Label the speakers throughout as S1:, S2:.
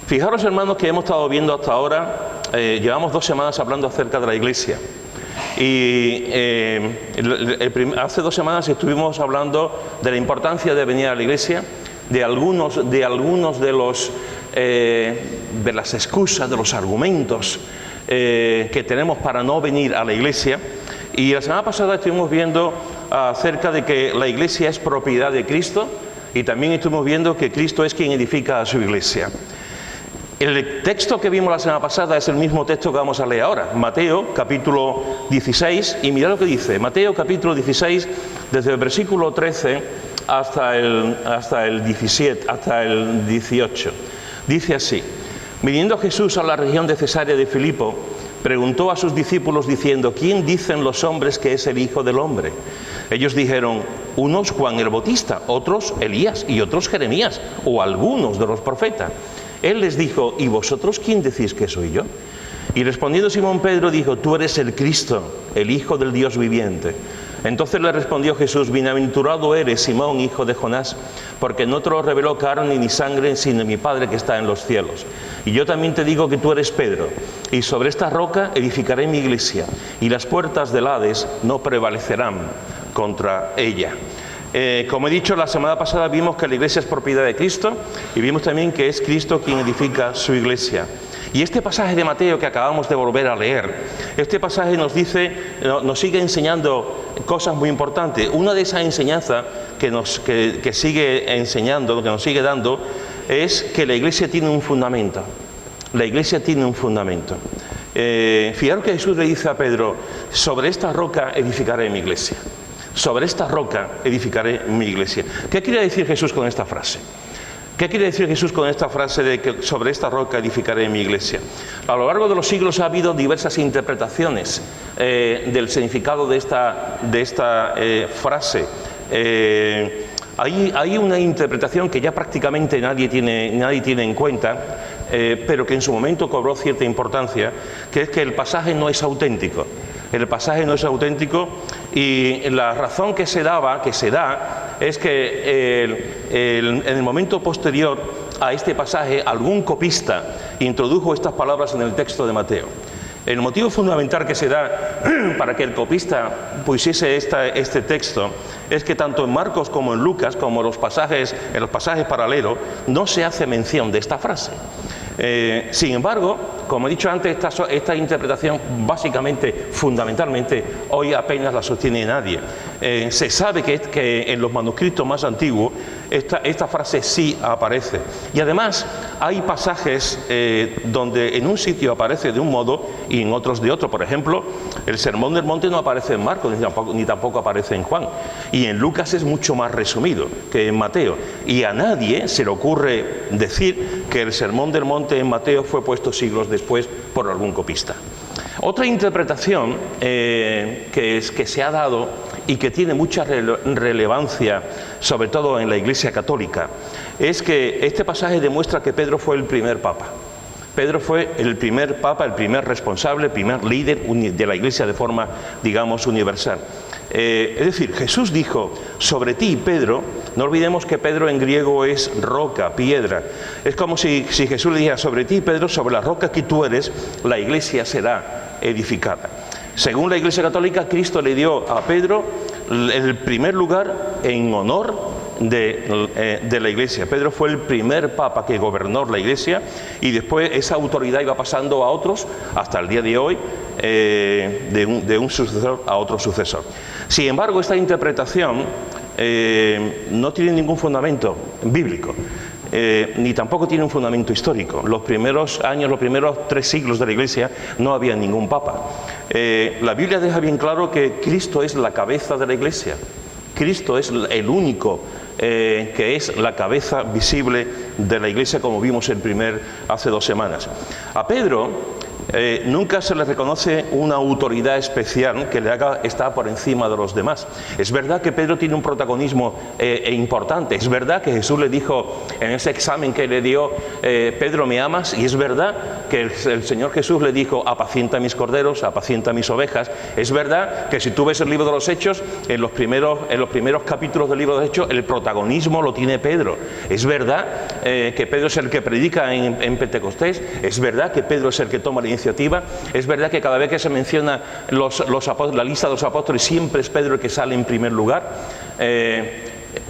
S1: Fijaros, hermanos, que hemos estado viendo hasta ahora, llevamos 2 semanas hablando acerca de la Iglesia. Y hace 2 semanas estuvimos hablando de la importancia de venir a la Iglesia, de algunos de las excusas, de los argumentos que tenemos para no venir a la Iglesia. Y la semana pasada estuvimos viendo acerca de que la Iglesia es propiedad de Cristo, y también estuvimos viendo que Cristo es quien edifica a su Iglesia. El texto que vimos la semana pasada es el mismo texto que vamos a leer ahora, Mateo capítulo 16, y mirad lo que dice, Mateo capítulo 16, desde el versículo 13 hasta el 17, hasta el 18. Dice así: viniendo Jesús a la región de Cesarea de Filipo, preguntó a sus discípulos diciendo: ¿quién dicen los hombres que es el Hijo del Hombre? Ellos dijeron: unos Juan el Bautista, otros Elías y otros Jeremías o algunos de los profetas. Él les dijo: ¿y vosotros quién decís que soy yo? Y respondiendo Simón Pedro dijo: tú eres el Cristo, el Hijo del Dios viviente. Entonces le respondió Jesús: bienaventurado eres, Simón, hijo de Jonás, porque no te lo reveló carne ni sangre, sino mi Padre que está en los cielos. Y yo también te digo que tú eres Pedro, y sobre esta roca edificaré mi iglesia, y las puertas del Hades no prevalecerán contra ella. Como he dicho, la semana pasada vimos que la iglesia es propiedad de Cristo, y vimos también que es Cristo quien edifica su iglesia. Y este pasaje de Mateo que acabamos de volver a leer, este pasaje nos sigue enseñando cosas muy importantes. Una de esas enseñanzas que sigue enseñando, que nos sigue dando, es que la iglesia tiene un fundamento. La iglesia tiene un fundamento. Fijaros que Jesús le dice a Pedro: sobre esta roca edificaré mi iglesia. Sobre esta roca edificaré mi iglesia. ¿Qué quiere decir Jesús con esta frase? ¿Qué quiere decir Jesús con esta frase de que sobre esta roca edificaré mi iglesia? A lo largo de los siglos ha habido diversas interpretaciones del significado de esta frase. Hay una interpretación que ya prácticamente nadie tiene en cuenta, pero que en su momento cobró cierta importancia, que es que el pasaje no es auténtico. El pasaje no es auténtico, y la razón que se da es que en el momento posterior a este pasaje algún copista introdujo estas palabras en el texto de Mateo. El motivo fundamental que se da para que el copista pusiese este texto es que tanto en Marcos como en Lucas, como en los pasajes paralelos, no se hace mención de esta frase. Sin embargo, como he dicho antes, esta interpretación básicamente, fundamentalmente, hoy apenas la sostiene nadie. Se sabe que en los manuscritos más antiguos esta frase sí aparece. Y además hay pasajes donde en un sitio aparece de un modo y en otros de otro. Por ejemplo, el Sermón del Monte no aparece en Marcos ni tampoco aparece en Juan. Y en Lucas es mucho más resumido que en Mateo. Y a nadie se le ocurre decir que el Sermón del Monte en Mateo fue puesto siglos después por algún copista. Otra interpretación que se ha dado y que tiene mucha relevancia, sobre todo en la Iglesia Católica, es que este pasaje demuestra que Pedro fue el primer papa. Pedro fue el primer papa, el primer responsable, el primer líder de la Iglesia de forma, digamos, universal. Es decir, Jesús dijo: sobre ti, Pedro. No olvidemos que Pedro en griego es roca, piedra. Es como si Jesús le dijera: sobre ti, Pedro, sobre la roca que tú eres, la iglesia será edificada. Según la Iglesia Católica, Cristo le dio a Pedro el primer lugar en honor de la iglesia. Pedro fue el primer papa que gobernó la iglesia, y después esa autoridad iba pasando a otros hasta el día de hoy, de un sucesor a otro sucesor. Sin embargo, esta interpretación no tiene ningún fundamento bíblico, ni tampoco tiene un fundamento histórico. Los primeros 3 siglos de la Iglesia no había ningún papa. La Biblia deja bien claro que Cristo es la cabeza de la Iglesia. Cristo es el único que es la cabeza visible de la Iglesia, como vimos hace 2 semanas. A Pedro nunca se le reconoce una autoridad especial que le haga estar por encima de los demás. Es verdad que Pedro tiene un protagonismo importante. Es verdad que Jesús le dijo en ese examen que le dio: Pedro, ¿me amas? Y es verdad que el Señor Jesús le dijo: apacienta mis corderos, apacienta mis ovejas. Es verdad que si tú ves el libro de los Hechos, en los primeros capítulos del libro de los Hechos, el protagonismo lo tiene Pedro. Es verdad que Pedro es el que predica en Pentecostés. Es verdad que Pedro es el que toma la iniciativa. Es verdad que cada vez que se menciona la lista de los apóstoles, siempre es Pedro el que sale en primer lugar.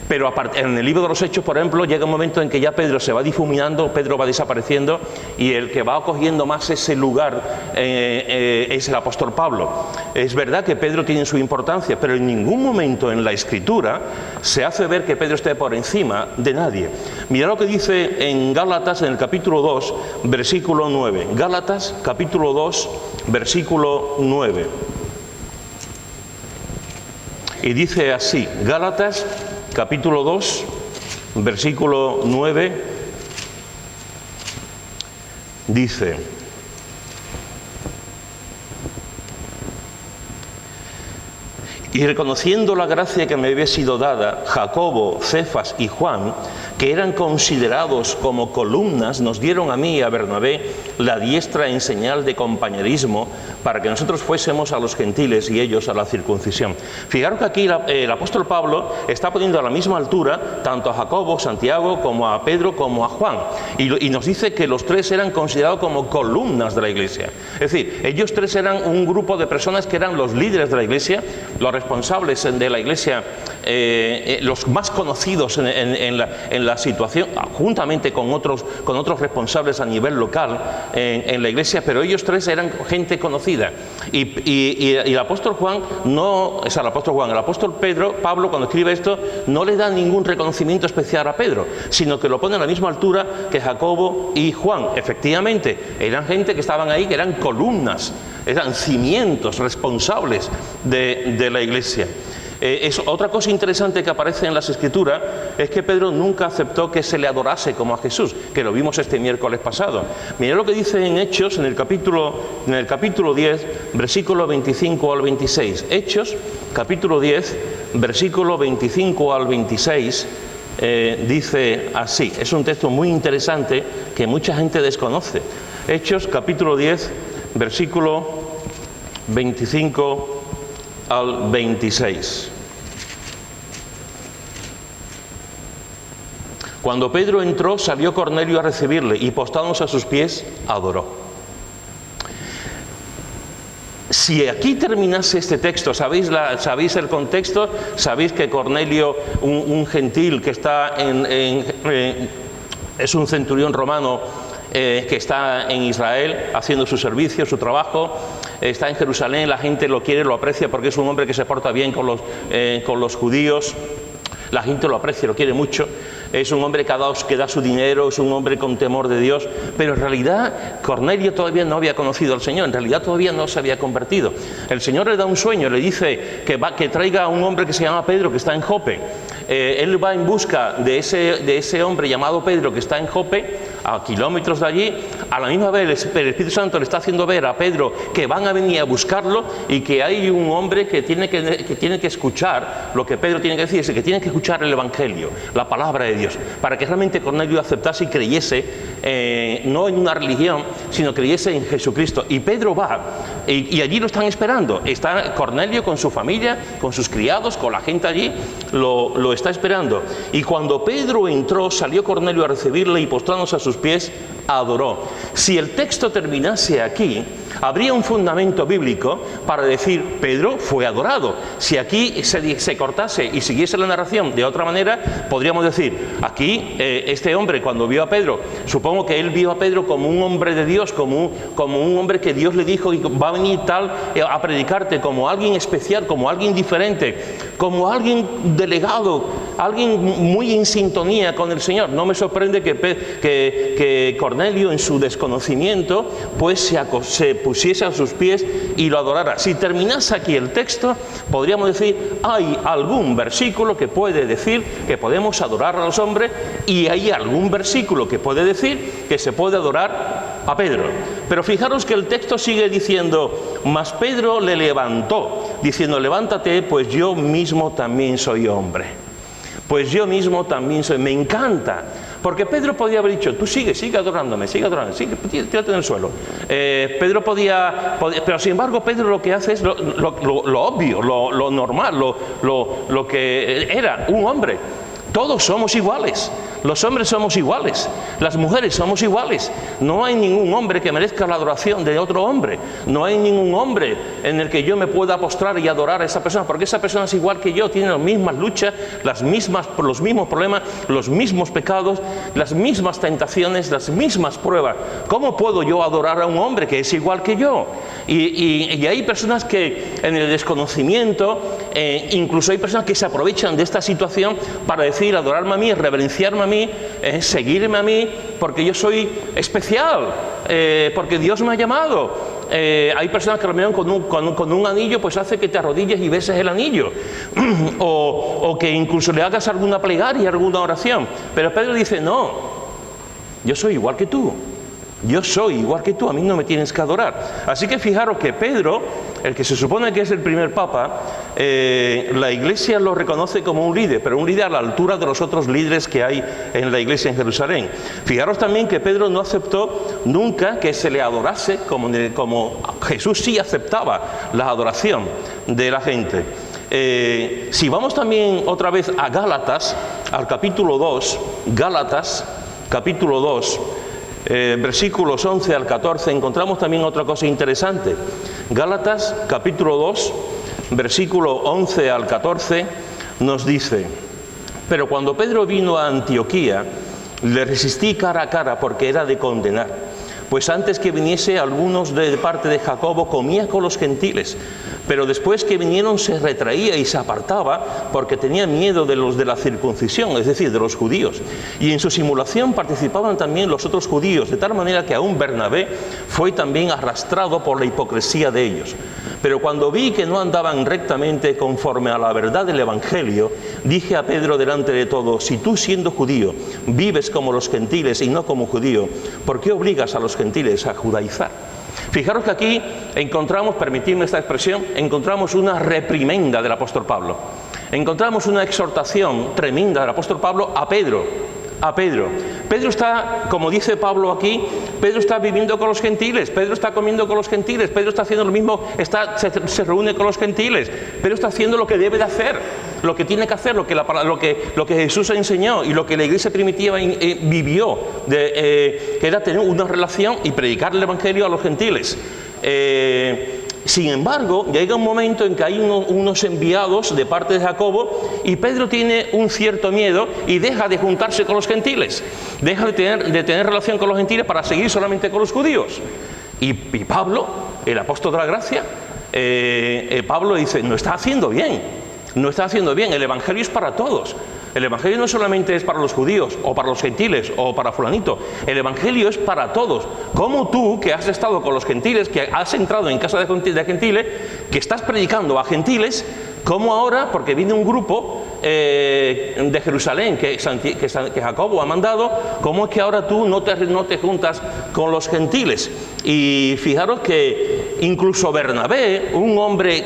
S1: Pero en el libro de los Hechos, por ejemplo, llega un momento en que ya Pedro se va difuminando, Pedro va desapareciendo, y el que va cogiendo más ese lugar es el apóstol Pablo. Es verdad que Pedro tiene su importancia, pero en ningún momento en la Escritura se hace ver que Pedro esté por encima de nadie. Mira lo que dice en Gálatas, en el capítulo 2, versículo 9. Gálatas, capítulo 2, versículo 9. Y dice así, Gálatas, capítulo 2, versículo 9, dice: y reconociendo la gracia que me había sido dada, Jacobo, Cefas y Juan, que eran considerados como columnas, nos dieron a mí y a Bernabé la diestra en señal de compañerismo, para que nosotros fuésemos a los gentiles y ellos a la circuncisión. Fijaros que aquí el apóstol Pablo está poniendo a la misma altura tanto a Jacobo, Santiago, como a Pedro, como a Juan, y nos dice que los tres eran considerados como columnas de la iglesia. Es decir, ellos tres eran un grupo de personas que eran los líderes de la iglesia, los responsables de la iglesia, los más conocidos en la situación, juntamente con otros responsables a nivel local en la iglesia, pero ellos tres eran gente conocida. Y el apóstol Juan el apóstol Pablo, cuando escribe esto, no le da ningún reconocimiento especial a Pedro, sino que lo pone a la misma altura que Jacobo y Juan. Efectivamente, eran gente que estaban ahí, que eran columnas, eran cimientos responsables de la iglesia. Otra cosa interesante que aparece en las Escrituras es que Pedro nunca aceptó que se le adorase como a Jesús, que lo vimos este miércoles pasado. Mirad lo que dice en Hechos, en el capítulo 10, versículo 25 al 26. Hechos, capítulo 10, versículo 25 al 26, dice así. Es un texto muy interesante que mucha gente desconoce. Hechos, capítulo 10, versículo 25 al 26. Cuando Pedro entró, salió Cornelio a recibirle y postrándose a sus pies, adoró. Si aquí terminase este texto, ¿sabéis el contexto? Sabéis que Cornelio, un gentil que está es un centurión romano que está en Israel haciendo su servicio, su trabajo, está en Jerusalén, la gente lo quiere, lo aprecia porque es un hombre que se porta bien con los judíos, la gente lo aprecia, lo quiere mucho, es un hombre que da su dinero, es un hombre con temor de Dios, pero en realidad Cornelio todavía no había conocido al Señor, en realidad todavía no se había convertido. El Señor le da un sueño, le dice que traiga a un hombre que se llama Pedro, que está en Jope. Él va en busca de ese hombre llamado Pedro que está en Jope, a kilómetros de allí. A la misma vez el Espíritu Santo le está haciendo ver a Pedro que van a venir a buscarlo y que hay un hombre que tiene que escuchar lo que Pedro tiene que decir, que tiene que escuchar el Evangelio, la palabra de Dios, para que realmente Cornelio aceptase y creyese no en una religión, sino creyese en Jesucristo. Y Pedro va, y allí lo están esperando. Está Cornelio con su familia, con sus criados, con la gente allí, lo está esperando. Y cuando Pedro entró, salió Cornelio a recibirle y postrándose a sus pies, adoró. Si el texto terminase aquí, habría un fundamento bíblico para decir Pedro fue adorado. Si aquí se cortase y siguiese la narración de otra manera, podríamos decir aquí este hombre cuando vio a Pedro, supongo que él vio a Pedro como un hombre de Dios, como un hombre que Dios le dijo y va a venir tal a predicarte, como alguien especial, como alguien diferente, como alguien delegado, alguien muy en sintonía con el Señor. No me sorprende que Cornelio, en su desconocimiento, pues se pusiese a sus pies y lo adorara. Si terminase aquí el texto, podríamos decir, hay algún versículo que puede decir que podemos adorar a los hombres y hay algún versículo que puede decir que se puede adorar a Pedro. Pero fijaros que el texto sigue diciendo, mas Pedro le levantó, diciendo, levántate, pues yo mismo también soy hombre. Pues yo mismo también soy. Me encanta, Porque Pedro podía haber dicho, tú sigue adorándome, tírate en el suelo. Pedro podía, pero sin embargo Pedro lo que hace es lo obvio, lo normal, lo que era un hombre. Todos somos iguales, los hombres somos iguales, las mujeres somos iguales. No hay ningún hombre que merezca la adoración de otro hombre. No hay ningún hombre en el que yo me pueda postrar y adorar a esa persona, porque esa persona es igual que yo, tiene las mismas luchas, los mismos problemas, los mismos pecados, las mismas tentaciones, las mismas pruebas. ¿Cómo puedo yo adorar a un hombre que es igual que yo? Y hay personas que en el desconocimiento, incluso hay personas que se aprovechan de esta situación para decir, adorarme a mí, reverenciarme a mí, seguirme a mí, porque yo soy especial, porque Dios me ha llamado. Hay personas que lo miran con un anillo, pues hace que te arrodilles y beses el anillo, o que incluso le hagas alguna plegaria, alguna oración. Pero Pedro dice, no, yo soy igual que tú. Yo soy igual que tú, a mí no me tienes que adorar. Así que fijaros que Pedro, el que se supone que es el primer papa, la Iglesia lo reconoce como un líder, pero un líder a la altura de los otros líderes que hay en la Iglesia en Jerusalén. Fijaros también que Pedro no aceptó nunca que se le adorase como Jesús sí aceptaba la adoración de la gente. Si vamos también otra vez a Gálatas, al capítulo 2, Gálatas, capítulo 2, versículos 11 al 14, encontramos también otra cosa interesante. Gálatas, capítulo 2, versículo 11 al 14, nos dice: pero cuando Pedro vino a Antioquía, le resistí cara a cara porque era de condenar. Pues antes que viniese, algunos de parte de Jacobo comía con los gentiles, pero después que vinieron se retraía y se apartaba porque tenía miedo de los de la circuncisión, es decir, de los judíos. Y en su simulación participaban también los otros judíos, de tal manera que aún Bernabé fue también arrastrado por la hipocresía de ellos. Pero cuando vi que no andaban rectamente conforme a la verdad del Evangelio, dije a Pedro delante de todos: si tú, siendo judío, vives como los gentiles y no como judío, ¿por qué obligas a los gentiles a judaizar? Fijaros que aquí encontramos, permitidme esta expresión, encontramos una reprimenda del apóstol Pablo. Encontramos una exhortación tremenda del apóstol Pablo a Pedro. Pedro está, como dice Pablo aquí, Pedro está viviendo con los gentiles, Pedro está comiendo con los gentiles, Pedro está haciendo lo mismo, se reúne con los gentiles, Pedro está haciendo lo que debe de hacer, lo que tiene que hacer, lo que Jesús enseñó y lo que la iglesia primitiva vivió, que era tener una relación y predicar el evangelio a los gentiles. Sin embargo, llega un momento en que hay unos enviados de parte de Jacobo y Pedro tiene un cierto miedo y deja de juntarse con los gentiles, deja de tener relación con los gentiles para seguir solamente con los judíos. Y Pablo, el apóstol de la gracia, Pablo dice: no está haciendo bien, el evangelio es para todos. El evangelio no solamente es para los judíos o para los gentiles o para fulanito, el evangelio es para todos. Como tú, que has estado con los gentiles, que has entrado en casa de gentiles, que estás predicando a gentiles, como ahora, porque viene un grupo de Jerusalén que Jacobo ha mandado, ¿cómo es que ahora tú no te juntas con los gentiles? Y fijaros que incluso Bernabé, un hombre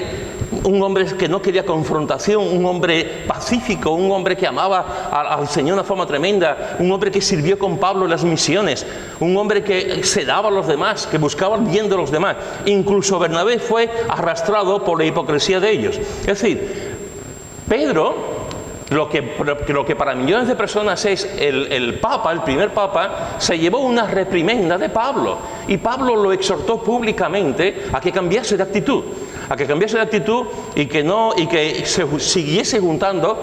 S1: que no quería confrontación, un hombre pacífico, un hombre que amaba al Señor de una forma tremenda, un hombre que sirvió con Pablo en las misiones, un hombre que se daba a los demás, que buscaba el bien de los demás. Incluso Bernabé fue arrastrado por la hipocresía de ellos. Es decir, Pedro, lo que para millones de personas es el Papa, el primer Papa, se llevó una reprimenda de Pablo. Y Pablo lo exhortó públicamente a que cambiase de actitud. Y que se siguiese juntando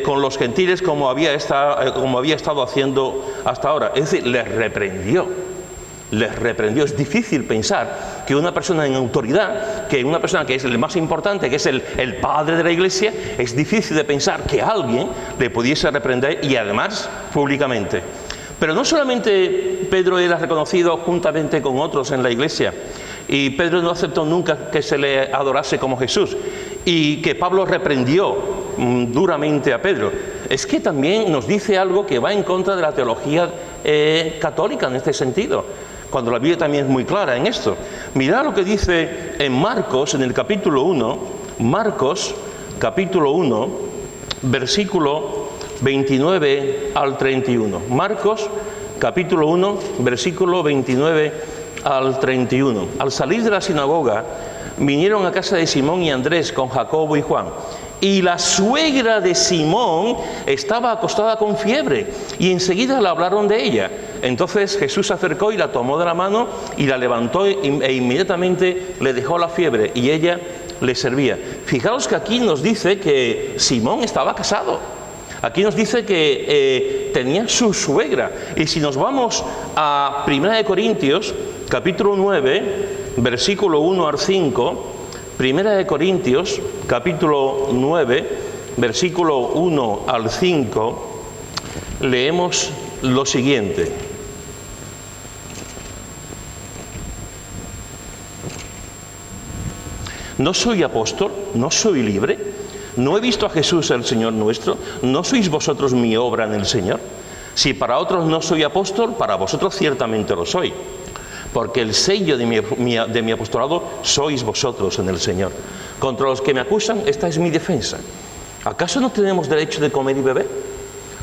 S1: con los gentiles como había estado haciendo hasta ahora. Es decir, les reprendió. Es difícil pensar que una persona en autoridad, que una persona que es el más importante, que es el padre de la iglesia, es difícil de pensar que alguien le pudiese reprender, y además públicamente. Pero no solamente Pedro era reconocido juntamente con otros en la iglesia, y Pedro no aceptó nunca que se le adorase como Jesús, y que Pablo reprendió duramente a Pedro. Es que también nos dice algo que va en contra de la teología católica en este sentido, cuando la Biblia también es muy clara en esto. Mirad lo que dice en Marcos, en el capítulo 1, Marcos, capítulo 1, versículo 29 al 31. Marcos, capítulo 1, versículo 29 al 31. Al salir de la sinagoga, vinieron a casa de Simón y Andrés con Jacobo y Juan. Y la suegra de Simón estaba acostada con fiebre, y enseguida le hablaron de ella. Entonces Jesús se acercó y la tomó de la mano y la levantó e inmediatamente le dejó la fiebre y ella le servía. Fijaos que aquí nos dice que Simón estaba casado. Aquí nos dice que tenía su suegra. Y si nos vamos a 1 Corintios, capítulo 9, versículo 1 al 5, 1 Corintios, capítulo 9, versículo 1 al 5, leemos lo siguiente. ¿No soy apóstol? ¿No soy libre? ¿No he visto a Jesús el Señor nuestro? ¿No sois vosotros mi obra en el Señor? Si para otros no soy apóstol, para vosotros ciertamente lo soy. Porque el sello de mi apostolado sois vosotros en el Señor. Contra los que me acusan, esta es mi defensa. ¿Acaso no tenemos derecho de comer y beber?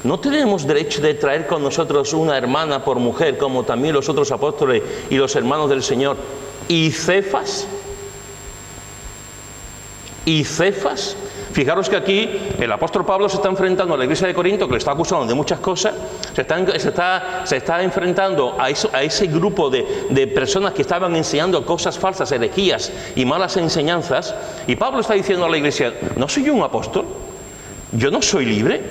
S1: ¿No tenemos derecho de traer con nosotros una hermana por mujer, como también los otros apóstoles y los hermanos del Señor? ¿Y Cefas? ¿Y Cefas? Fijaros que aquí el apóstol Pablo se está enfrentando a la iglesia de Corinto, que le está acusando de muchas cosas, se está enfrentando a ese grupo de personas que estaban enseñando cosas falsas, herejías y malas enseñanzas, y Pablo está diciendo a la iglesia: ¿no soy yo un apóstol? ¿Yo no soy libre?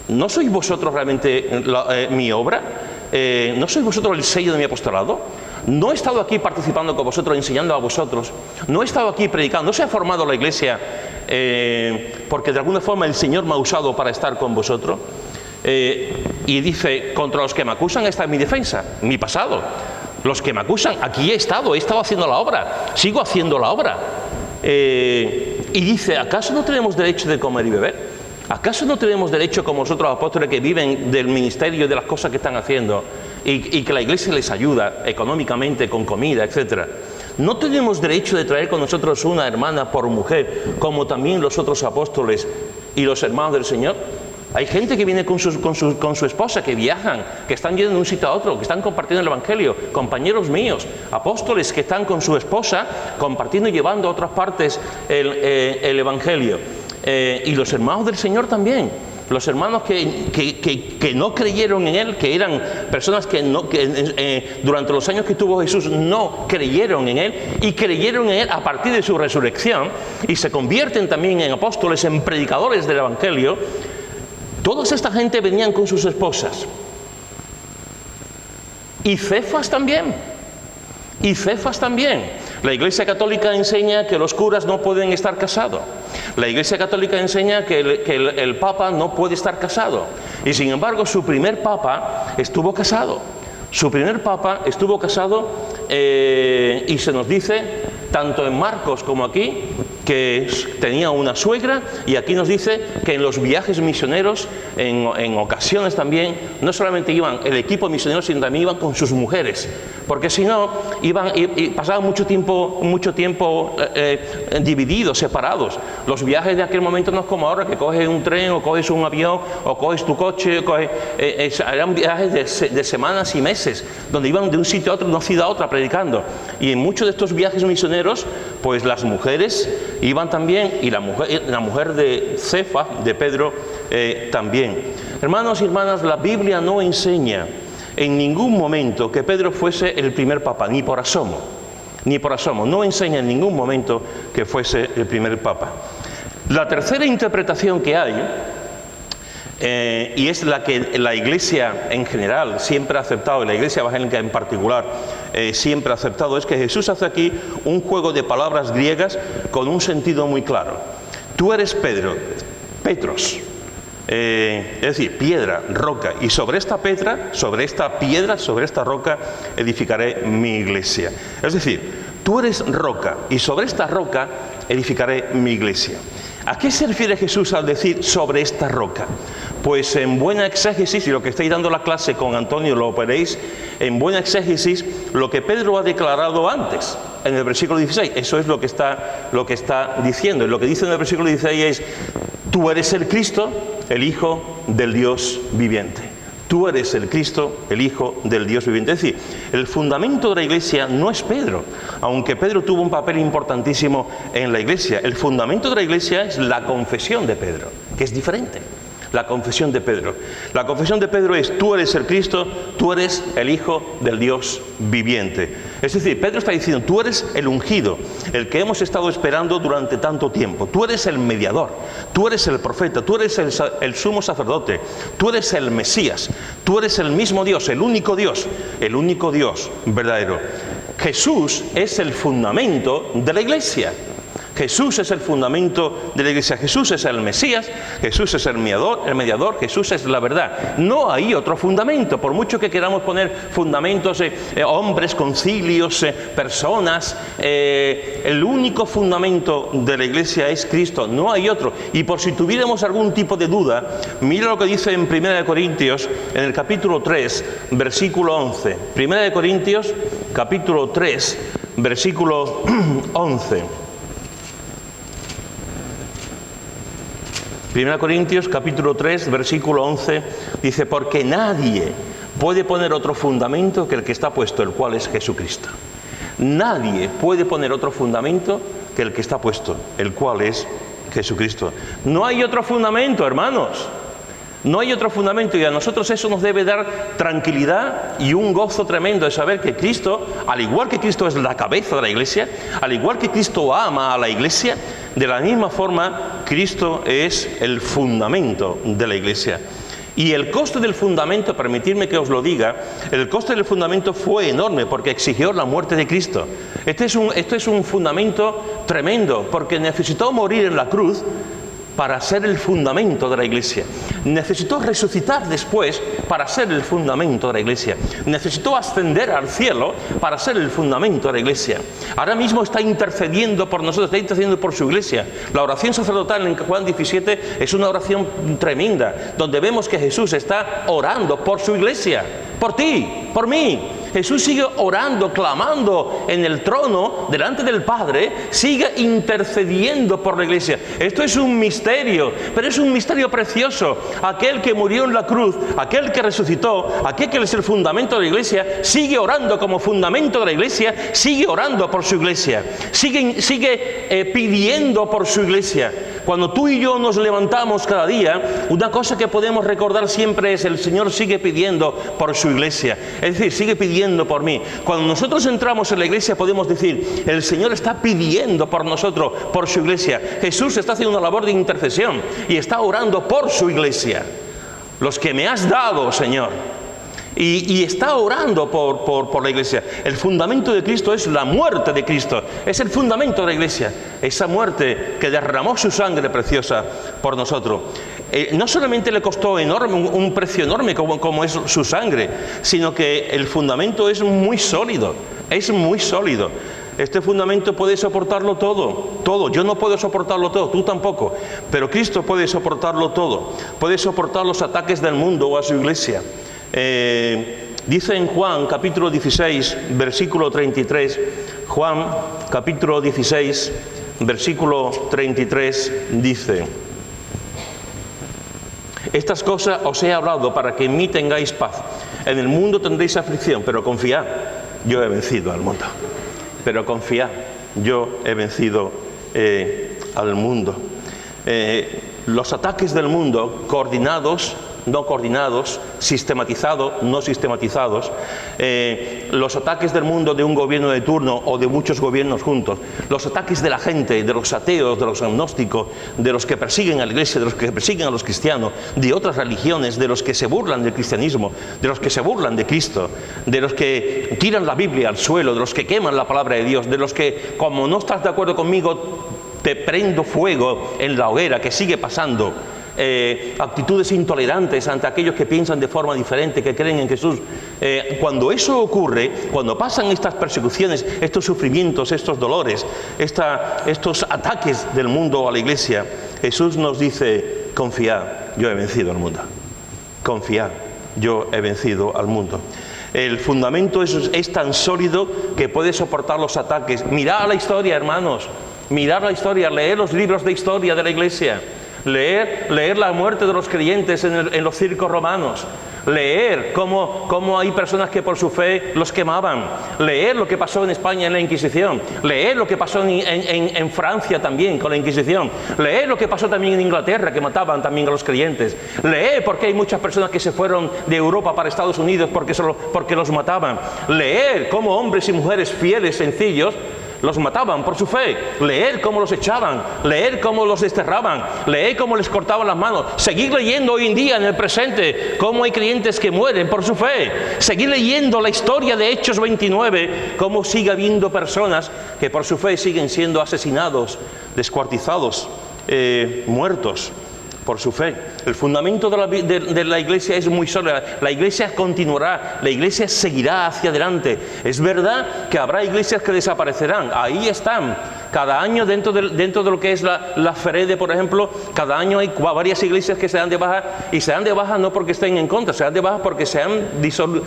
S1: ¿No sois vosotros realmente mi obra? ¿No sois vosotros el sello de mi apostolado? No he estado aquí participando con vosotros, enseñando a vosotros. No he estado aquí predicando. No se ha formado la iglesia porque de alguna forma el Señor me ha usado para estar con vosotros. Y dice: contra los que me acusan, esta es mi defensa, mi pasado. Los que me acusan, aquí he estado haciendo la obra, sigo haciendo la obra. Y dice: ¿acaso no tenemos derecho de comer y beber? ¿Acaso no tenemos derecho, como los otros apóstoles que viven del ministerio y de las cosas que están haciendo, y que la iglesia les ayuda económicamente con comida, etcétera? ¿No tenemos derecho de traer con nosotros una hermana por mujer, como también los otros apóstoles y los hermanos del Señor? Hay gente que viene con su esposa, que viajan, que están yendo de un sitio a otro, que están compartiendo el Evangelio, compañeros míos, apóstoles que están con su esposa compartiendo y llevando a otras partes el Evangelio. Y los hermanos del Señor también, los hermanos que no creyeron en Él, que eran personas que durante los años que tuvo Jesús no creyeron en Él, y creyeron en Él a partir de su resurrección, y se convierten también en apóstoles, en predicadores del Evangelio. Toda esta gente venían con sus esposas. Y Cefas también. Y Cefas también. La Iglesia Católica enseña que los curas no pueden estar casados. La Iglesia Católica enseña que el Papa no puede estar casado. Y sin embargo, su primer Papa estuvo casado. Su primer Papa estuvo casado y se nos dice, tanto en Marcos como aquí, que tenía una suegra, y aquí nos dice que en los viajes misioneros, en ocasiones también, no solamente iban el equipo misionero, sino también iban con sus mujeres, porque si no, pasaban mucho tiempo divididos, separados. Los viajes de aquel momento no es como ahora, que coges un tren, o coges un avión, o coges tu coche, eran viajes de semanas y meses, donde iban de un sitio a otro, de una ciudad a otra, predicando. Y en muchos de estos viajes misioneros, pues las mujeres iban también, y la mujer de Cefas, de Pedro, también. Hermanos y hermanas, la Biblia no enseña en ningún momento que Pedro fuese el primer papa, ni por asomo, ni por asomo. No enseña en ningún momento que fuese el primer papa. La tercera interpretación que hay, y es la que la Iglesia en general siempre ha aceptado, y la Iglesia evangélica en particular siempre ha aceptado, es que Jesús hace aquí un juego de palabras griegas con un sentido muy claro. Tú eres Pedro, Petros, es decir, piedra, roca, y sobre esta piedra, sobre esta roca edificaré mi iglesia. Es decir, tú eres roca, y sobre esta roca edificaré mi iglesia. ¿A qué se refiere Jesús al decir sobre esta roca? Pues en buena exégesis, y lo que estáis dando la clase con Antonio lo veréis, en buena exégesis, lo que Pedro ha declarado antes, en el versículo 16, eso es lo que está diciendo. Y lo que dice en el versículo 16 es: tú eres el Cristo, el Hijo del Dios viviente. Tú eres el Cristo, el Hijo del Dios viviente. Es decir, el fundamento de la Iglesia no es Pedro, aunque Pedro tuvo un papel importantísimo en la Iglesia. El fundamento de la Iglesia es la confesión de Pedro, que es diferente. La confesión de Pedro. La confesión de Pedro es: tú eres el Cristo, tú eres el Hijo del Dios viviente. Es decir, Pedro está diciendo: tú eres el ungido, el que hemos estado esperando durante tanto tiempo. Tú eres el mediador, tú eres el profeta, tú eres el sumo sacerdote, tú eres el Mesías, tú eres el mismo Dios, el único Dios verdadero. Jesús es el fundamento de la Iglesia. Jesús es el fundamento de la Iglesia. Jesús es el Mesías, Jesús es el mediador, Jesús es la verdad. No hay otro fundamento, por mucho que queramos poner fundamentos, hombres, concilios, personas, el único fundamento de la Iglesia es Cristo, no hay otro. Y por si tuviéramos algún tipo de duda, mira lo que dice en 1 Corintios, en el capítulo 3, versículo 11. 1 Corintios, capítulo 3, versículo 11. 1 Corintios capítulo 3, versículo 11, dice: porque nadie puede poner otro fundamento que el que está puesto, el cual es Jesucristo. Nadie puede poner otro fundamento que el que está puesto, el cual es Jesucristo. No hay otro fundamento, hermanos. No hay otro fundamento, y a nosotros eso nos debe dar tranquilidad y un gozo tremendo de saber que Cristo, al igual que Cristo es la cabeza de la Iglesia, al igual que Cristo ama a la Iglesia, de la misma forma Cristo es el fundamento de la Iglesia. Y el coste del fundamento, permitidme que os lo diga, el coste del fundamento fue enorme porque exigió la muerte de Cristo. Este es un fundamento tremendo porque necesitó morir en la cruz para ser el fundamento de la Iglesia. Necesitó resucitar después para ser el fundamento de la Iglesia. Necesitó ascender al cielo para ser el fundamento de la Iglesia. Ahora mismo está intercediendo por nosotros, está intercediendo por su Iglesia. La oración sacerdotal en Juan 17 es una oración tremenda, donde vemos que Jesús está orando por su Iglesia, por ti, por mí. Jesús sigue orando, clamando en el trono, delante del Padre, sigue intercediendo por la Iglesia. Esto es un misterio, pero es un misterio precioso. Aquel que murió en la cruz, aquel que resucitó, aquel que es el fundamento de la Iglesia, sigue orando como fundamento de la Iglesia, sigue orando por su Iglesia, sigue pidiendo por su Iglesia. Cuando tú y yo nos levantamos cada día, una cosa que podemos recordar siempre es: el Señor sigue pidiendo por su Iglesia. Es decir, sigue pidiendo por mí. Cuando nosotros entramos en la Iglesia podemos decir: el Señor está pidiendo por nosotros, por su Iglesia. Jesús está haciendo una labor de intercesión y está orando por su Iglesia. Los que me has dado, Señor. Y está orando por la Iglesia. El fundamento de Cristo es la muerte de Cristo. Es el fundamento de la Iglesia. Esa muerte que derramó su sangre preciosa por nosotros. No solamente le costó un precio enorme como es su sangre, sino que el fundamento es muy sólido. Es muy sólido. Este fundamento puede soportarlo todo. Yo no puedo soportarlo todo, tú tampoco. Pero Cristo puede soportarlo todo. Puede soportar los ataques del mundo o a su Iglesia. Dice en Juan capítulo 16 versículo 33, Juan capítulo 16 versículo 33 dice: estas cosas os he hablado para que en mí tengáis paz. En el mundo tendréis aflicción, pero confiad, yo he vencido al mundo. Pero confiad, yo he vencido al mundo. Los ataques del mundo, coordinados, no coordinados, sistematizados, no sistematizados, los ataques del mundo de un gobierno de turno o de muchos gobiernos juntos, los ataques de la gente, de los ateos, de los agnósticos, de los que persiguen a la Iglesia, de los que persiguen a los cristianos, de otras religiones, de los que se burlan del cristianismo, de los que se burlan de Cristo, de los que tiran la Biblia al suelo, de los que queman la palabra de Dios, de los que, como no estás de acuerdo conmigo, te prendo fuego en la hoguera, que sigue pasando. Actitudes intolerantes ante aquellos que piensan de forma diferente, que creen en Jesús. Cuando eso ocurre, cuando pasan estas persecuciones, estos sufrimientos, estos dolores, estos ataques del mundo a la Iglesia, Jesús nos dice: confiad, yo he vencido al mundo. Confiad, yo he vencido al mundo. El fundamento es tan sólido que puede soportar los ataques. Mirad la historia, hermanos. Mirad la historia, leed los libros de historia de la Iglesia. leer la muerte de los creyentes en los circos romanos, leer cómo hay personas que por su fe los quemaban, leer lo que pasó en España en la Inquisición, leer lo que pasó en Francia también con la Inquisición, leer lo que pasó también en Inglaterra, que mataban también a los creyentes, leer por qué hay muchas personas que se fueron de Europa para Estados Unidos porque los mataban, leer cómo hombres y mujeres fieles, sencillos, los mataban por su fe, leer cómo los echaban, leer cómo los desterraban, leer cómo les cortaban las manos, seguir leyendo hoy en día en el presente cómo hay creyentes que mueren por su fe, seguir leyendo la historia de Hechos 29, cómo sigue habiendo personas que por su fe siguen siendo asesinados, descuartizados, muertos por su fe. El fundamento de la Iglesia es muy sólido. La Iglesia continuará, la Iglesia seguirá hacia adelante. Es verdad que habrá iglesias que desaparecerán, ahí están. Cada año dentro de lo que es la FEREDE, por ejemplo, cada año hay varias iglesias que se dan de baja, y se dan de baja no porque estén en contra, se dan de baja porque se han disuelto.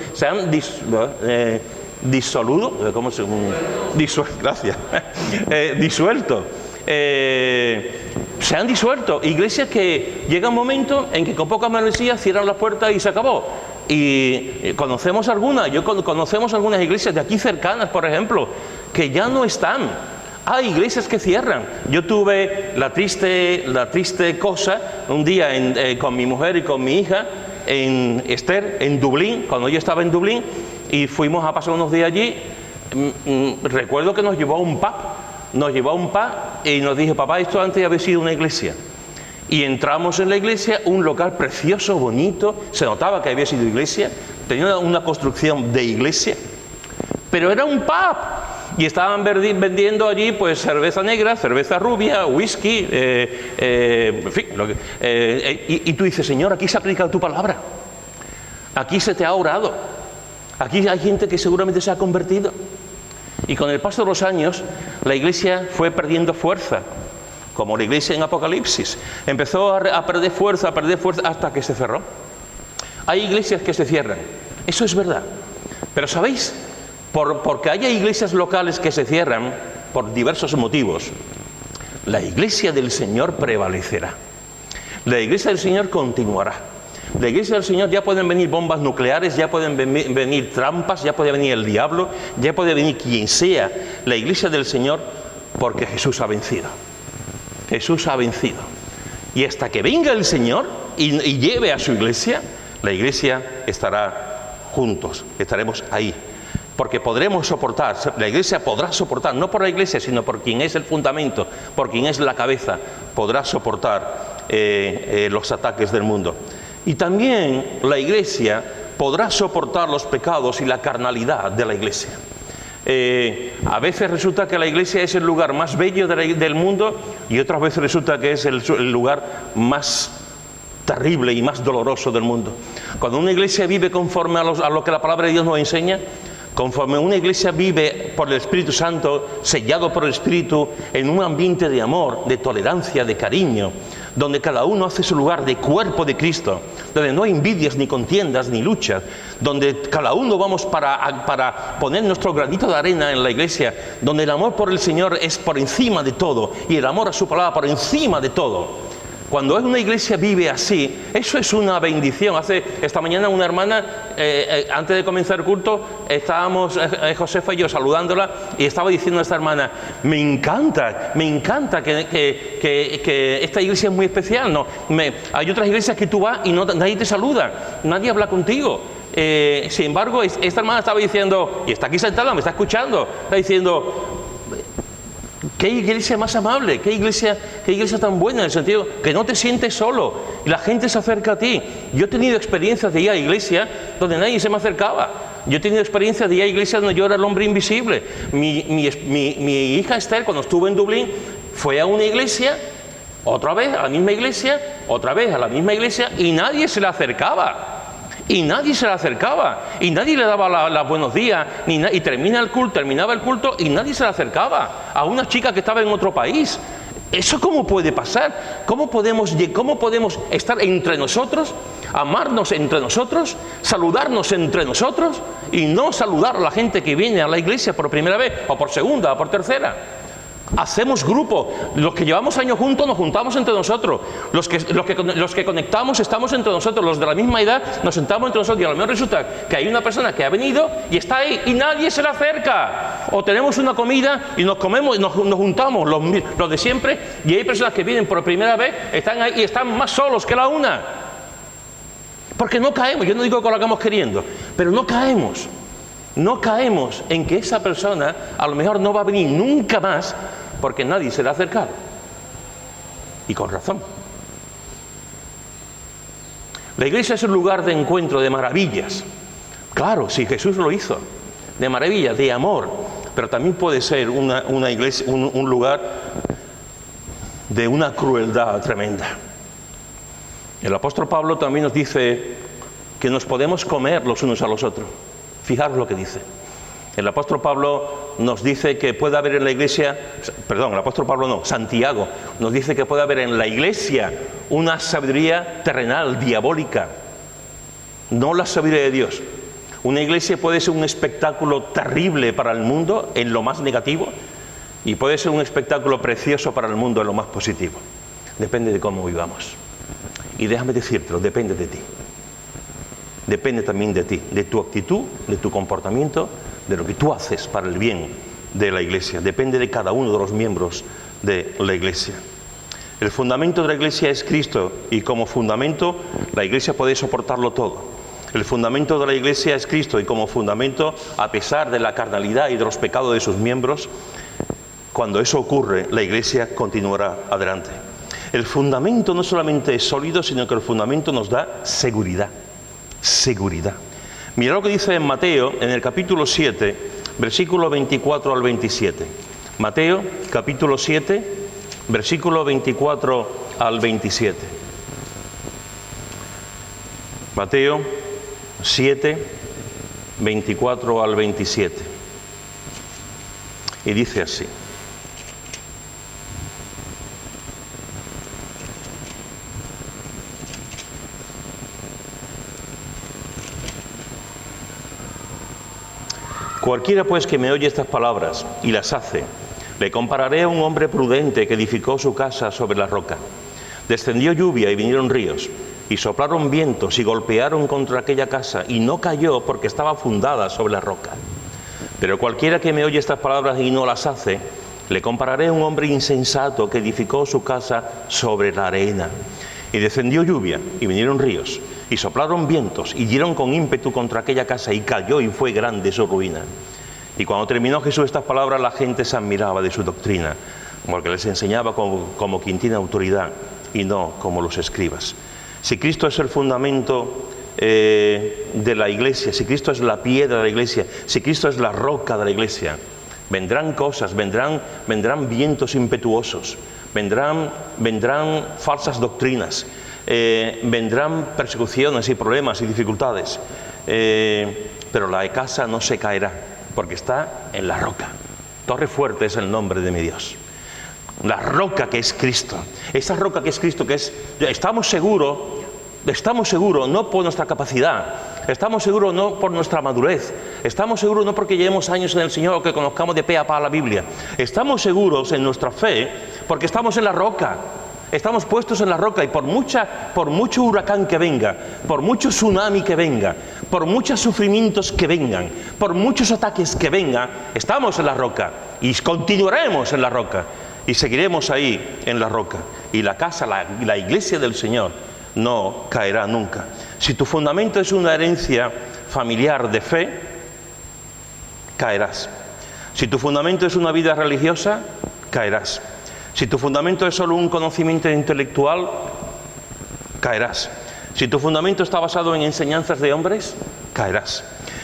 S1: Se han disuelto iglesias que llega un momento en que con pocas membresías cierran las puertas y se acabó. Y conocemos algunas iglesias de aquí cercanas, por ejemplo, que ya no están. Hay iglesias que cierran. Yo tuve la triste cosa un día con mi mujer y con mi hija en Esther, en Dublín, cuando yo estaba en Dublín, y fuimos a pasar unos días allí. Recuerdo que nos llevó a un pub y nos dijo: papá, esto antes había sido una iglesia. Y entramos en la iglesia, un local precioso, bonito, se notaba que había sido iglesia, tenía una construcción de iglesia, pero era un pub. Y estaban vendiendo allí pues cerveza negra, cerveza rubia, whisky, en fin. Y tú dices: Señor, aquí se ha aplicado tu palabra, aquí se te ha orado, aquí hay gente que seguramente se ha convertido. Y con el paso de los años, la iglesia fue perdiendo fuerza, como la iglesia en Apocalipsis. Empezó a perder fuerza, hasta que se cerró. Hay iglesias que se cierran, eso es verdad. Pero ¿sabéis? Porque haya iglesias locales que se cierran por diversos motivos, la iglesia del Señor prevalecerá. La iglesia del Señor continuará. La iglesia del Señor, ya pueden venir bombas nucleares, ya pueden venir trampas, ya puede venir el diablo, ya puede venir quien sea. La iglesia del Señor, porque Jesús ha vencido. Jesús ha vencido. Y hasta que venga el Señor y lleve a su iglesia, la iglesia estará juntos, estaremos ahí. Porque podremos soportar, la iglesia podrá soportar, no por la iglesia, sino por quien es el fundamento, por quien es la cabeza, podrá soportar los ataques del mundo. Y también la iglesia podrá soportar los pecados y la carnalidad de la iglesia. A veces resulta que la iglesia es el lugar más bello del mundo, y otras veces resulta que es el lugar más terrible y más doloroso del mundo. Cuando una iglesia vive conforme a lo que la palabra de Dios nos enseña, conforme una iglesia vive por el Espíritu Santo, sellado por el Espíritu, en un ambiente de amor, de tolerancia, de cariño, donde cada uno hace su lugar de cuerpo de Cristo, donde no hay envidias, ni contiendas, ni luchas, donde cada uno vamos para poner nuestro granito de arena en la iglesia, donde el amor por el Señor es por encima de todo, y el amor a su palabra por encima de todo. Cuando una iglesia vive así, eso es una bendición. Esta mañana una hermana, antes de comenzar el culto, estábamos Josefa y yo saludándola, y estaba diciendo a esta hermana: me encanta que esta iglesia es muy especial. Hay otras iglesias que tú vas y nadie te saluda, nadie habla contigo. Sin embargo, esta hermana estaba diciendo, y está aquí sentada, me está escuchando, está diciendo: qué iglesia más amable, qué iglesia tan buena, en el sentido que no te sientes solo y la gente se acerca a ti. Yo he tenido experiencias de ir a iglesia donde nadie se me acercaba. Yo he tenido experiencias de ir a iglesia donde yo era el hombre invisible. Mi hija Esther, cuando estuvo en Dublín, fue a una iglesia, otra vez a la misma iglesia, otra vez a la misma iglesia, y nadie se le acercaba. Y nadie le daba los buenos días, y terminaba el culto y nadie se le acercaba a una chica que estaba en otro país. ¿Eso cómo puede pasar? ¿Cómo podemos estar entre nosotros, amarnos entre nosotros, saludarnos entre nosotros y no saludar a la gente que viene a la iglesia por primera vez, o por segunda, o por tercera? Hacemos grupo. Los que llevamos años juntos nos juntamos entre nosotros. Los que conectamos estamos entre nosotros. Los de la misma edad nos sentamos entre nosotros. Y a lo mejor resulta que hay una persona que ha venido y está ahí y nadie se le acerca. O tenemos una comida y nos comemos y nos juntamos los de siempre. Y hay personas que vienen por primera vez, están ahí y están más solos que la una. Porque no caemos. Yo no digo que lo hagamos queriendo, pero no caemos. No caemos en que esa persona a lo mejor no va a venir nunca más porque nadie se le ha acercado. Y con razón. La iglesia es un lugar de encuentro, de maravillas. Claro, si Jesús lo hizo. De maravillas, de amor. Pero también puede ser una iglesia, un lugar de una crueldad tremenda. El apóstol Pablo también nos dice que nos podemos comer los unos a los otros. Fijaros lo que dice. El apóstol Pablo nos dice que puede haber en la iglesia, perdón, el apóstol Pablo no, Santiago nos dice que puede haber en la iglesia una sabiduría terrenal, diabólica, no la sabiduría de Dios. Una iglesia puede ser un espectáculo terrible para el mundo en lo más negativo y puede ser un espectáculo precioso para el mundo en lo más positivo. Depende de cómo vivamos. Y déjame decírtelo, depende de ti. Depende también de ti, de tu actitud, de tu comportamiento, de lo que tú haces para el bien de la iglesia. Depende de cada uno de los miembros de la iglesia. El fundamento de la iglesia es Cristo y como fundamento la iglesia puede soportarlo todo. El fundamento de la iglesia es Cristo y como fundamento, a pesar de la carnalidad y de los pecados de sus miembros, cuando eso ocurre, la iglesia continuará adelante. El fundamento no solamente es sólido, sino que el fundamento nos da seguridad. Seguridad. Mira lo que dice en Mateo, en el capítulo 7, versículo 24 al 27. Mateo, capítulo 7, versículo 24 al 27. Mateo 7, 24 al 27. Y dice así. Cualquiera pues que me oye estas palabras y las hace, le compararé a un hombre prudente que edificó su casa sobre la roca. Descendió lluvia y vinieron ríos, y soplaron vientos y golpearon contra aquella casa, y no cayó porque estaba fundada sobre la roca. Pero cualquiera que me oye estas palabras y no las hace, le compararé a un hombre insensato que edificó su casa sobre la arena. Y descendió lluvia y vinieron ríos, y soplaron vientos y dieron con ímpetu contra aquella casa y cayó y fue grande su ruina. Y cuando terminó Jesús estas palabras, la gente se admiraba de su doctrina, porque les enseñaba como quien tiene autoridad y no como los escribas. Si Cristo es el fundamento de la iglesia, si Cristo es la piedra de la iglesia, si Cristo es la roca de la iglesia, vendrán cosas, vendrán vientos impetuosos, vendrán falsas doctrinas, vendrán persecuciones y problemas y dificultades, pero la casa no se caerá porque está en la roca. Torre fuerte es el nombre de mi Dios. La roca que es Cristo, esa roca que es Cristo, estamos seguros no por nuestra capacidad, estamos seguros no por nuestra madurez, estamos seguros no porque llevemos años en el Señor o que conozcamos de pe a pa la Biblia, estamos seguros en nuestra fe porque estamos en la roca. Estamos puestos en la roca y por mucho huracán que venga, por mucho tsunami que venga, por muchos sufrimientos que vengan, por muchos ataques que vengan, estamos en la roca y continuaremos en la roca y seguiremos ahí en la roca. Y la casa, la iglesia del Señor no caerá nunca. Si tu fundamento es una herencia familiar de fe, caerás. Si tu fundamento es una vida religiosa, caerás. Si tu fundamento es solo un conocimiento intelectual, caerás. Si tu fundamento está basado en enseñanzas de hombres, caerás.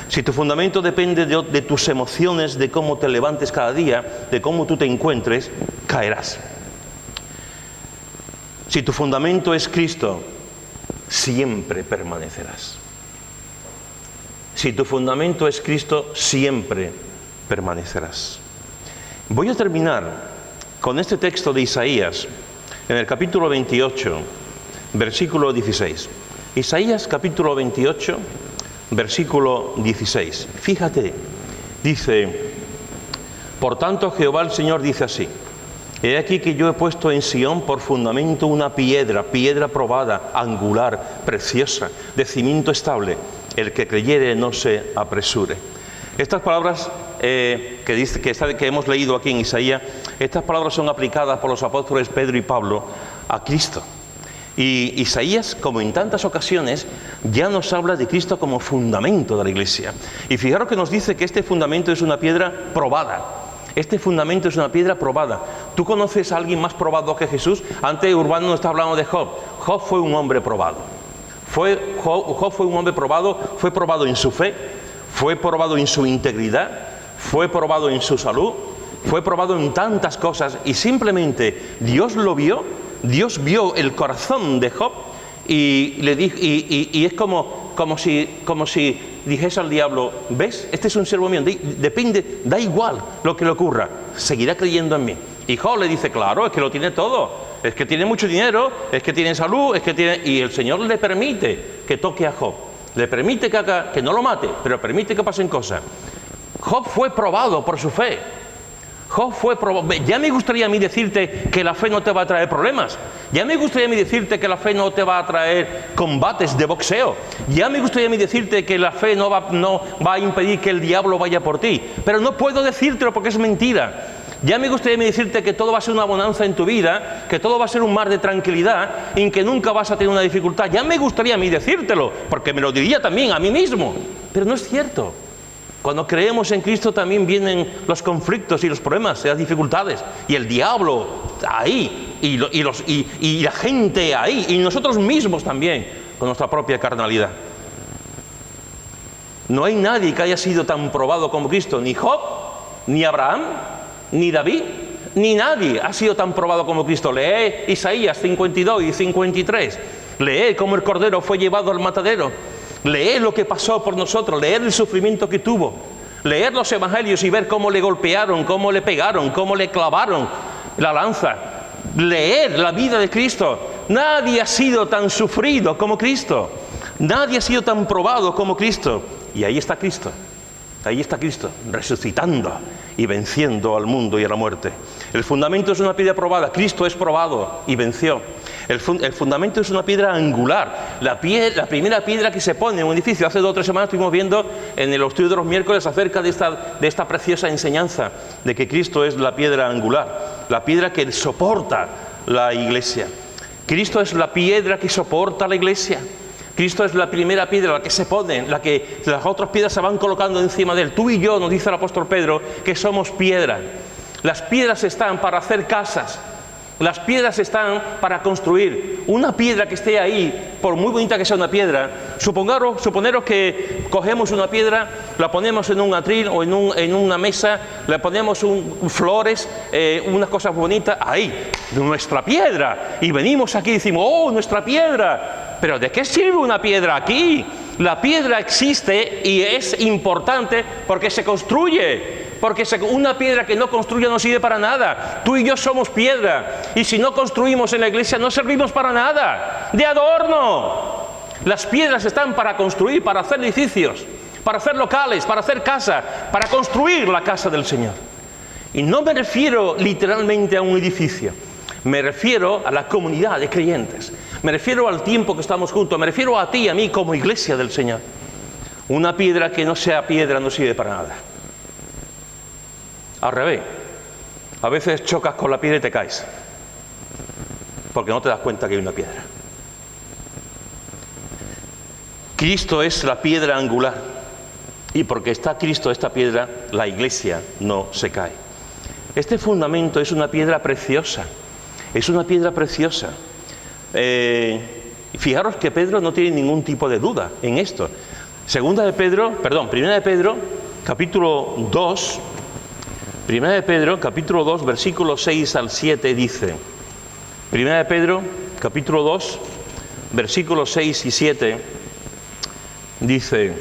S1: Si tu fundamento depende de tus emociones, de cómo te levantes cada día, de cómo tú te encuentres, caerás. Si tu fundamento es Cristo, siempre permanecerás. Si tu fundamento es Cristo, siempre permanecerás. Voy a terminar con este texto de Isaías, en el capítulo 28, versículo 16. Isaías capítulo 28, versículo 16. Fíjate, dice: por tanto Jehová el Señor dice así: He aquí que yo he puesto en Sión por fundamento una piedra, piedra probada, angular, preciosa, de cimiento estable. El que creyere no se apresure. Estas palabras que hemos leído aquí en Isaías, estas palabras son aplicadas por los apóstoles Pedro y Pablo a Cristo. Y Isaías, como en tantas ocasiones, ya nos habla de Cristo como fundamento de la Iglesia. Y fijaros que nos dice que este fundamento es una piedra probada. Este fundamento es una piedra probada. ¿Tú conoces a alguien más probado que Jesús? Antes Urbano nos está hablando de Job. Job fue un hombre probado. Job fue un hombre probado, fue probado en su fe, fue probado en su integridad, fue probado en su salud, fue probado en tantas cosas y simplemente Dios lo vio, Dios vio el corazón de Job y le dijo, y es como si dijese al diablo, ¿ves? Este es un siervo mío, depende, da igual lo que le ocurra, seguirá creyendo en mí. Y Job le dice, claro, es que lo tiene todo. Es que tiene mucho dinero, es que tiene salud, es que tiene... Y el Señor le permite que toque a Job. Le permite que no lo mate, pero permite que pasen cosas. Job fue probado por su fe. Job fue probado. Ya me gustaría a mí decirte que la fe no te va a traer problemas. Ya me gustaría a mí decirte que la fe no te va a traer combates de boxeo. Ya me gustaría a mí decirte que la fe no va a impedir que el diablo vaya por ti. Pero no puedo decírtelo porque es mentira. Ya me gustaría decirte que todo va a ser una bonanza en tu vida, que todo va a ser un mar de tranquilidad, en que nunca vas a tener una dificultad. Ya me gustaría a mí decírtelo, porque me lo diría también a mí mismo. Pero no es cierto. Cuando creemos en Cristo también vienen los conflictos y los problemas, las dificultades. Y el diablo ahí, y la gente ahí, y nosotros mismos también, con nuestra propia carnalidad. No hay nadie que haya sido tan probado como Cristo, ni Job, ni Abraham, ni David, ni nadie ha sido tan probado como Cristo. Lee Isaías 52 y 53. Lee cómo el Cordero fue llevado al matadero. Lee lo que pasó por nosotros. Leer el sufrimiento que tuvo. Leer los evangelios y ver cómo le golpearon, cómo le pegaron, cómo le clavaron la lanza. Leer la vida de Cristo. Nadie ha sido tan sufrido como Cristo. Nadie ha sido tan probado como Cristo. Y ahí está Cristo. Ahí está Cristo, resucitando y venciendo al mundo y a la muerte. El fundamento es una piedra probada. Cristo es probado y venció. El fundamento es una piedra angular. La primera piedra que se pone en un edificio. Hace 2 o 3 semanas estuvimos viendo en el estudio de los miércoles acerca de esta preciosa enseñanza de que Cristo es la piedra angular, la piedra que soporta la iglesia. Cristo es la piedra que soporta la iglesia. Cristo es la primera piedra, la que se pone, la que las otras piedras se van colocando encima de él. Tú y yo, nos dice el apóstol Pedro, que somos piedra. Las piedras están para hacer casas. Las piedras están para construir. Una piedra que esté ahí, por muy bonita que sea una piedra, suponeros que cogemos una piedra, la ponemos en un atril o en una mesa, le ponemos flores, unas cosas bonitas, ahí, nuestra piedra. Y venimos aquí y decimos, ¡oh, nuestra piedra! Pero ¿de qué sirve una piedra aquí? La piedra existe y es importante porque se construye. Porque una piedra que no construye no sirve para nada. Tú y yo somos piedra. Y si no construimos en la iglesia no servimos para nada. ¡De adorno! Las piedras están para construir, para hacer edificios, para hacer locales, para hacer casa, para construir la casa del Señor. Y no me refiero literalmente a un edificio. Me refiero a la comunidad de creyentes. Me refiero al tiempo que estamos juntos. Me refiero a ti y a mí como iglesia del Señor. Una piedra que no sea piedra no sirve para nada. Al revés. A veces chocas con la piedra y te caes. Porque no te das cuenta que hay una piedra. Cristo es la piedra angular. Y porque está Cristo, esta piedra, la iglesia no se cae. Este fundamento es una piedra preciosa. Es una piedra preciosa. Fijaros que Pedro no tiene ningún tipo de duda en esto. Primera de Pedro, capítulo 2, versículos 6 al 7 dice. Primera de Pedro, capítulo 2, versículos 6 y 7 dice: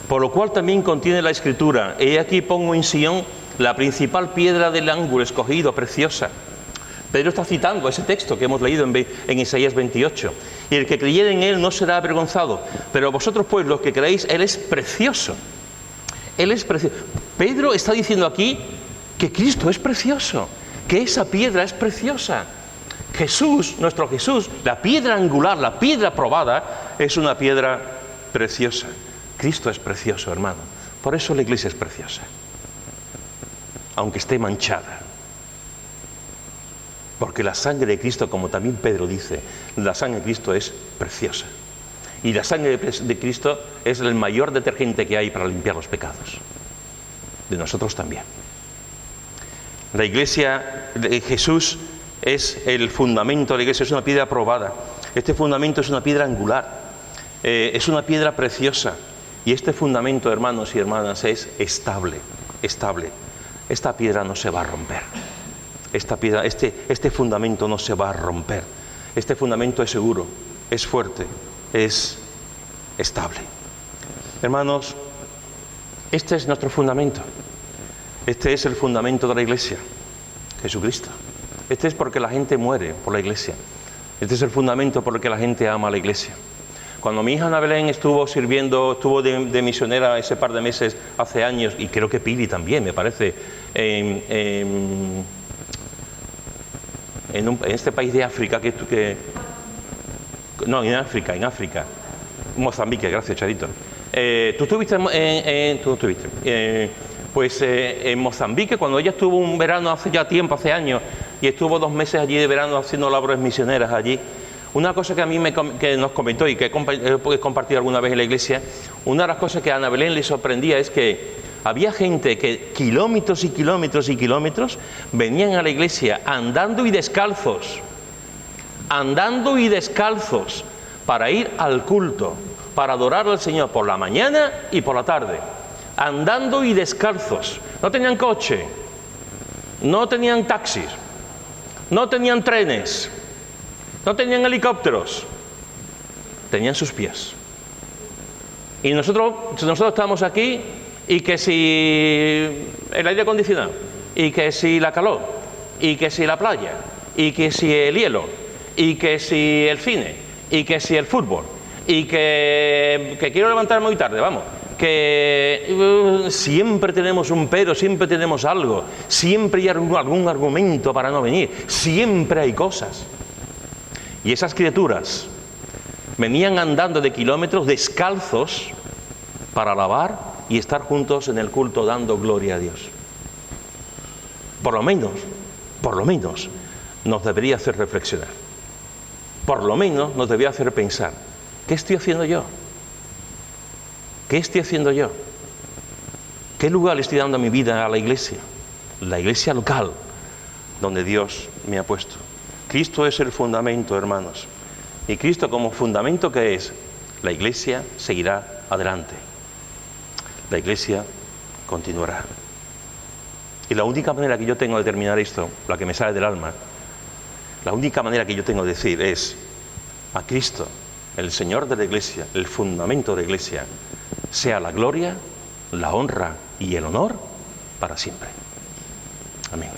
S1: por lo cual también contiene la Escritura: he aquí pongo en Sión la principal piedra del ángulo, escogido, preciosa. Pedro está citando ese texto que hemos leído en Isaías 28. Y el que creyere en él no será avergonzado. Pero vosotros pues, los que creéis, él es precioso. Él es precioso. Pedro está diciendo aquí que Cristo es precioso, que esa piedra es preciosa. Jesús, nuestro Jesús, la piedra angular, la piedra probada, es una piedra preciosa. Cristo es precioso, hermano. Por eso la iglesia es preciosa, aunque esté manchada. Porque la sangre de Cristo, como también Pedro dice, la sangre de Cristo es preciosa. Y la sangre de Cristo es el mayor detergente que hay para limpiar los pecados. De nosotros también. La iglesia de Jesús es el fundamento de la iglesia, es una piedra probada. Este fundamento es una piedra angular, es una piedra preciosa. Y este fundamento, hermanos y hermanas, es estable, estable. Esta piedra no se va a romper. Esta piedra, este fundamento no se va a romper. Este fundamento es seguro, es fuerte, es estable. Hermanos, este es nuestro fundamento. Este es el fundamento de la iglesia, Jesucristo. Este es porque la gente muere por la iglesia. Este es el fundamento por el que la gente ama a la iglesia. Cuando mi hija Ana Belén estuvo sirviendo, estuvo de misionera ese par de meses hace años, y creo que Pili también, me parece, en este país de África, no, en África, Mozambique, gracias, Charito. Tú estuviste en Mozambique, cuando ella estuvo un verano hace ya tiempo, hace años, y estuvo 2 meses allí de verano haciendo labores misioneras allí. Una cosa que a mí que nos comentó y que he compartido alguna vez en la iglesia, una de las cosas que a Ana Belén le sorprendía es que había gente que kilómetros y kilómetros y kilómetros venían a la iglesia andando y descalzos para ir al culto, para adorar al Señor por la mañana y por la tarde, andando y descalzos. No tenían coche, no tenían taxis, no tenían trenes, no tenían helicópteros, tenían sus pies. Y nosotros estamos aquí, y que si el aire acondicionado, y que si la calor, y que si la playa, y que si el hielo, y que si el cine, y que si el fútbol, y que quiero levantarme muy tarde, vamos, que siempre tenemos un pero, siempre tenemos algo, siempre hay algún argumento para no venir, siempre hay cosas. Y esas criaturas venían andando de kilómetros descalzos para alabar y estar juntos en el culto dando gloria a Dios. Por lo menos, nos debería hacer reflexionar. Por lo menos nos debería hacer pensar, ¿qué estoy haciendo yo? ¿Qué estoy haciendo yo? ¿Qué lugar le estoy dando a mi vida a la iglesia? La iglesia local, donde Dios me ha puesto. Cristo es el fundamento, hermanos. Y Cristo, como fundamento que es, la iglesia seguirá adelante. La iglesia continuará. Y la única manera que yo tengo de terminar esto, la que me sale del alma, la única manera que yo tengo de decir es: a Cristo, el Señor de la iglesia, el fundamento de la iglesia, sea la gloria, la honra y el honor para siempre. Amén.